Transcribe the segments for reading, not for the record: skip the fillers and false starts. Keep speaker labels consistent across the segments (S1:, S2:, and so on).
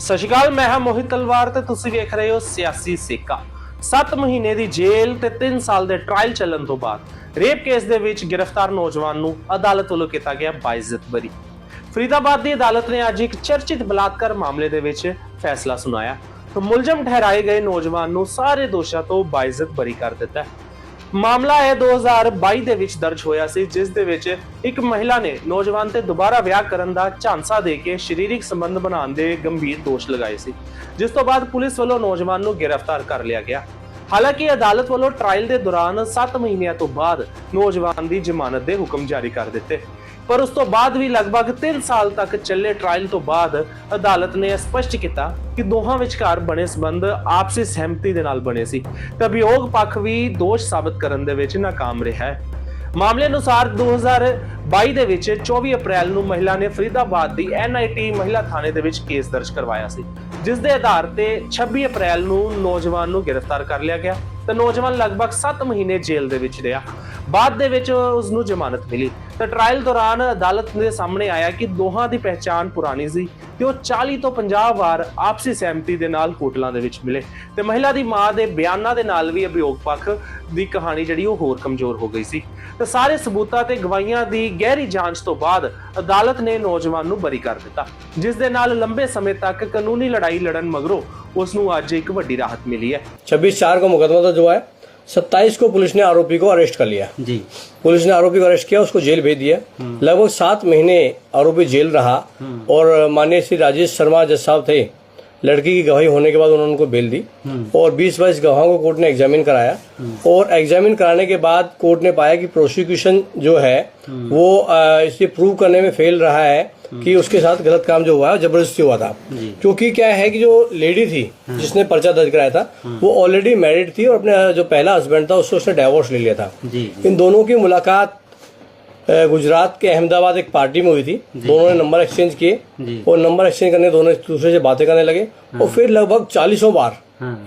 S1: ਸਤਿ ਸ਼੍ਰੀ ਅਕਾਲ, ਮੈਂ ਹਾਂ ਮੋਹਿਤ ਤਲਵਾਰ ਤੇ ਤੁਸੀਂ ਵੇਖ ਰਹੇ ਹੋ ਸਿਆਸੀ ਸੇਕਾ। 7 ਮਹੀਨੇ ਦੀ ਜੇਲ੍ਹ ਤੇ 3 ਸਾਲ ਦੇ ਟ੍ਰਾਇਲ ਚੱਲਣ ਤੋਂ ਬਾਅਦ ਰੇਪ ਕੇਸ ਦੇ ਵਿੱਚ ਗ੍ਰਿਫਤਾਰ ਨੌਜਵਾਨ ਨੂੰ ਅਦਾਲਤ ਵੱਲੋਂ ਕੀਤਾ ਗਿਆ ਬਾਇਜ਼ਤ ਬਰੀ। ਫਰੀਦਾਬਾਦ ਦੀ ਅਦਾਲਤ ਨੇ ਅੱਜ ਇੱਕ ਚਰਚਿਤ ਬਲਾਤਕਾਰ ਮਾਮਲੇ ਦੇ ਵਿੱਚ ਫੈਸਲਾ ਸੁਣਾਇਆ ਤਾਂ ਮੁਲਜ਼ਮ ਠਹਿਰਾਏ ਗਏ ਨੌਜਵਾਨ ਨੂੰ ਸਾਰੇ ਦੋਸ਼ਾਂ ਤੋਂ ਬਾਇਜ਼ਤ ਬਰੀ ਕਰ ਦਿੱਤਾ ਹੈ। ਮਾਮਲਾ ਹੈ 2022 ਦੇ ਵਿੱਚ ਦਰਜ ਹੋਇਆ ਸੀ, ਜਿਸ ਦੇ ਵਿੱਚ ਇੱਕ ਮਹਿਲਾ ਨੇ ਨੌਜਵਾਨ ਤੇ ਦੁਬਾਰਾ ਵਿਆਹ ਕਰਨ ਦਾ ਝਾਂਸਾ ਦੇ ਕੇ ਸਰੀਰਕ ਸੰਬੰਧ ਬਣਾਉਣ ਦੇ ਗੰਭੀਰ ਦੋਸ਼ ਲਗਾਏ ਸੀ, ਜਿਸ ਤੋਂ ਬਾਅਦ ਪੁਲਿਸ ਵੱਲੋਂ ਨੌਜਵਾਨ ਨੂੰ ਗ੍ਰਿਫਤਾਰ ਕਰ ਲਿਆ ਗਿਆ। ਹਾਲਾਂਕਿ ਅਦਾਲਤ ਵੱਲੋਂ ਟ੍ਰਾਇਲ ਦੇ ਦੌਰਾਨ 7 ਮਹੀਨਿਆਂ ਤੋਂ ਬਾਅਦ ਨੌਜਵਾਨ ਦੀ ਜ਼ਮਾਨਤ ਦੇ ਹੁਕਮ ਜਾਰੀ ਕਰ ਦਿੱਤੇ, ਪਰ ਉਸ ਤੋਂ ਬਾਅਦ ਵੀ ਲਗਭਗ 3 ਸਾਲ ਤੱਕ ਚੱਲੇ ਟ੍ਰਾਇਲ ਤੋਂ ਬਾਅਦ ਅਦਾਲਤ ਨੇ ਸਪਸ਼ਟ ਕੀਤਾ ਕਿ ਦੋਹਾਂ ਵਿਚਕਾਰ ਬਣੇ ਸੰਬੰਧ ਆਪਸੀ ਸਹਿਮਤੀ ਦੇ ਨਾਲ ਬਣੇ ਸੀ ਤੇ ਅਭਿਯੋਗ ਪੱਖ ਵੀ ਦੋਸ਼ ਸਾਬਤ ਕਰਨ ਦੇ ਵਿੱਚ ਨਾਕਾਮ ਰਿਹਾ ਹੈ। ਮਾਮਲੇ ਅਨੁਸਾਰ 2022 ਦੇ ਵਿੱਚ 24 ਅਪ੍ਰੈਲ ਨੂੰ ਮਹਿਲਾ ਨੇ ਫਰੀਦਾਬਾਦ ਦੀ NIT ਮਹਿਲਾ ਥਾਣੇ ਦੇ ਵਿੱਚ ਕੇਸ ਦਰਜ ਕਰਵਾਇਆ ਸੀ, ਜਿਸ ਦੇ ਆਧਾਰ ਤੇ 26 ਅਪ੍ਰੈਲ ਨੂੰ ਨੌਜਵਾਨ ਨੂੰ ਗ੍ਰਿਫਤਾਰ ਕਰ ਲਿਆ ਗਿਆ ਤੇ ਨੌਜਵਾਨ ਲਗਭਗ 7 ਮਹੀਨੇ ਜੇਲ੍ਹ ਦੇ ਵਿੱਚ ਰਿਹਾ। ਬਾਅਦ ਦੇ ਵਿੱਚ ਉਸ ਨੂੰ ਜ਼ਮਾਨਤ ਮਿਲੀ ਤੇ ਟ੍ਰਾਇਲ ਦੌਰਾਨ ਅਦਾਲਤ ਦੇ ਸਾਹਮਣੇ ਆਇਆ ਕਿ ਦੋਹਾਂ ਦੀ ਪਹਿਚਾਣ ਪੁਰਾਣੀ ਸੀ ਤੇ ਉਹ 40 ਤੋਂ 50 ਵਾਰ ਆਪਸੀ ਸਹਿਮਤੀ ਦੇ ਨਾਲ ਹੋਟਲਾਂ ਦੇ ਵਿੱਚ ਮਿਲੇ ਤੇ ਮਹਿਲਾ ਦੀ ਮਾਂ ਦੇ ਬਿਆਨਾਂ ਦੇ ਨਾਲ ਵੀ ਅਭਿਯੋਗ ਪੱਖ ਦੀ ਕਹਾਣੀ ਜਿਹੜੀ ਉਹ ਹੋਰ ਕਮਜ਼ੋਰ ਹੋ ਗਈ ਸੀ ਤੇ ਸਾਰੇ ਸਬੂਤਾਂ ਤੇ ਗਵਾਹੀਆਂ ਦੀ ਗਹਿਰੀ ਜਾਂਚ ਤੋਂ ਬਾਅਦ ਅਦਾਲਤ ਨੇ ਨੌਜਵਾਨ ਨੂੰ ਬਰੀ ਕਰ ਦਿੱਤਾ, ਜਿਸ ਦੇ ਨਾਲ ਲੰਬੇ ਸਮੇਂ ਤੱਕ ਕਾਨੂੰਨੀ ਲੜਾਈ ਲੜਨ ਮਗਰੋਂ ਉਸ ਨੂੰ ਅੱਜ ਇੱਕ ਵੱਡੀ ਰਾहत मिली है।
S2: 26/4 को मुकदमा दर्ज हुआ है। 27 को पुलिस ने आरोपी को अरेस्ट कर लिया जी। पुलिस ने आरोपी को अरेस्ट किया, उसको जेल भेज दिया। लगभग 7 महीने आरोपी जेल रहा और माननीय श्री राजेश शर्मा जज साहब थे, लड़की की गवाही होने के बाद उन्होंने उनको बेल दी और 20-22 गवाहों को कोर्ट ने एग्जामिन कराया और एग्जामिन कराने के बाद कोर्ट ने पाया कि प्रोसिक्यूशन जो है वो इसे प्रूव करने में फेल रहा है कि उसके साथ गलत काम जो हुआ है जबरदस्ती हुआ था। क्योंकि क्या है कि जो लेडी थी जिसने पर्चा दर्ज कराया था वो ऑलरेडी मैरिड थी और अपने जो पहला हस्बैंड था उससे उसने डाइवोर्स ले लिया था। इन दोनों की मुलाकात गुजरात के अहमदाबाद एक पार्टी में हुई थी। दोनों ने नंबर एक्सचेंज किए और नंबर एक्सचेंज करने दोनों एक दूसरे से बातें करने लगे और फिर लगभग 40 बार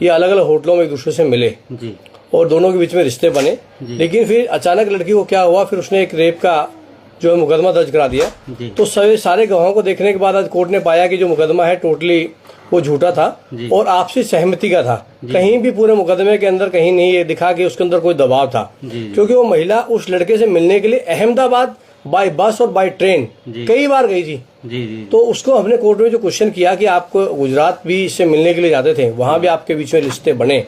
S2: ये अलग अलग होटलों में एक दूसरे से मिले और दोनों के बीच में रिश्ते बने। लेकिन फिर अचानक लड़की को क्या हुआ, फिर उसने एक रेप का जो है मुकदमा दर्ज करा दिया। तो सारे गवाहों को देखने के बाद आज कोर्ट ने पाया कि जो मुकदमा है टोटली वो झूठा था और आपसी सहमति का था। कहीं भी पूरे मुकदमे के अंदर कहीं नहीं ये दिखा कि उसके अंदर कोई दबाव था, क्योंकि वो महिला उस लड़के से मिलने के लिए अहमदाबाद बाय बस और बाय ट्रेन कई बार गई थी। तो उसको हमने कोर्ट में जो क्वेश्चन किया कि आप गुजरात भी इससे मिलने के लिए जाते थे, वहां भी आपके बीच में रिश्ते बने,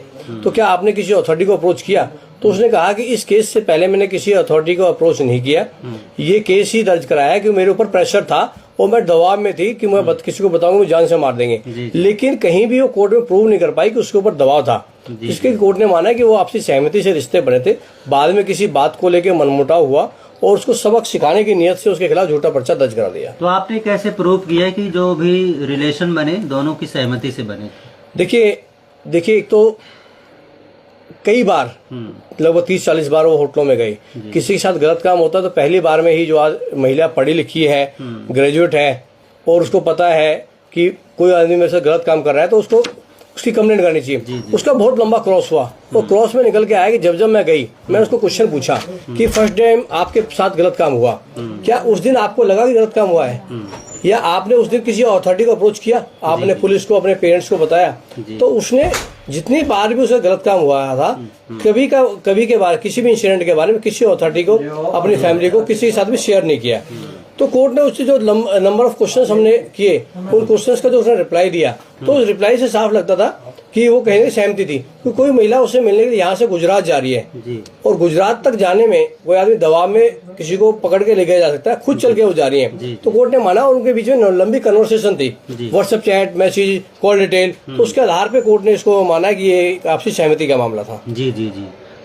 S2: तो क्या आपने किसी अथॉरिटी को अप्रोच किया? तो उसने कहा कि इस केस से पहले मैंने किसी अथॉरिटी को अप्रोच नहीं किया, ये केस ही दर्ज कराया कि मेरे ऊपर प्रेशर था और मैं दबाव में थी कि मैं किसी को बताऊंगा मुझे जान से मार देंगे। लेकिन कहीं भी वो कोर्ट में प्रूव नहीं कर पाई कि उसके ऊपर दबाव था। इसके कोर्ट ने माना कि वो आपसी सहमति से रिश्ते बने थे, बाद में किसी बात को लेकर मनमुटाव हुआ और उसको सबक सिखाने की नियत से उसके खिलाफ झूठा पर्चा दर्ज करा दिया।
S3: तो आपने कैसे प्रूव किया कि जो भी रिलेशन बने दोनों की सहमति से बने?
S2: देखिए एक तो कई बार लगभग 30-40 बार वो होटलों में गई। किसी के साथ गलत काम होता है तो पहली बार में ही जो आज महिला पढ़ी लिखी है, ग्रेजुएट है और उसको पता है कि कोई आदमी मेरे साथ गलत काम कर रहा है तो उसको उसकी कंप्लेंट करनी चाहिए। उसका बहुत लंबा क्रॉस हुआ, वो क्रॉस में निकल के आया कि जब मैं गई मैंने उसको क्वेश्चन पूछा कि फर्स्ट टाइम आपके साथ गलत काम हुआ, क्या उस दिन आपको लगा कि गलत काम हुआ है या आपने उस दिन किसी अथॉरिटी को अप्रोच किया, आपने पुलिस को अपने पेरेंट्स को बताया? तो उसने जितनी बार भी उसे गलत काम हुआ था कभी के बारे किसी भी इंसिडेंट के बारे में किसी अथॉरिटी को अपनी फैमिली को किसी के साथ भी शेयर नहीं किया। तो कोर्ट ने उससे जो नंबर ऑफ क्वेश्चंस हमने किए उन क्वेश्चंस का जो उसने रिप्लाई दिया तो उस रिप्लाई से साफ लगता था कि वो कहीं सहमति थी कि कोई महिला उससे मिलने के लिए यहाँ से गुजरात जा रही है और गुजरात तक जाने में कोई आदमी दबाव में किसी को पकड़ के ले गया जा सकता है, खुद चल के वो जा रही है। तो कोर्ट ने माना और उनके बीच में लंबी कन्वर्सेशन थी, WhatsApp chat, message, call detail, तो उसके आधार पे कोर्ट ने इसको माना कि ये आपसी सहमति का मामला था।
S3: जी।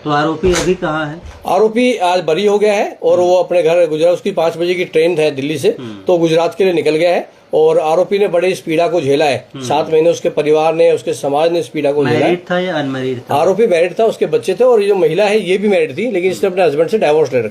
S3: तो आरोपी अभी कहाँ है?
S2: आरोपी आज बरी हो गया है और वो अपने घर गुजरात, उसकी 5 बजे की ट्रेन है दिल्ली से, तो गुजरात के लिए निकल गया है और आरोपी ने बड़े इस पीड़ा को झेला है। 7 महीने उसके परिवार ने, उसके समाज ने इस पीड़ा को झेला है।
S3: मैरिड था या अनमैरिड था?
S2: आरोपी मैरिड था, उसके बच्चे थे और ये जो महिला है ये भी मैरिड थी, लेकिन इसने अपने हस्बैंड से डाइवोर्स ले रखा।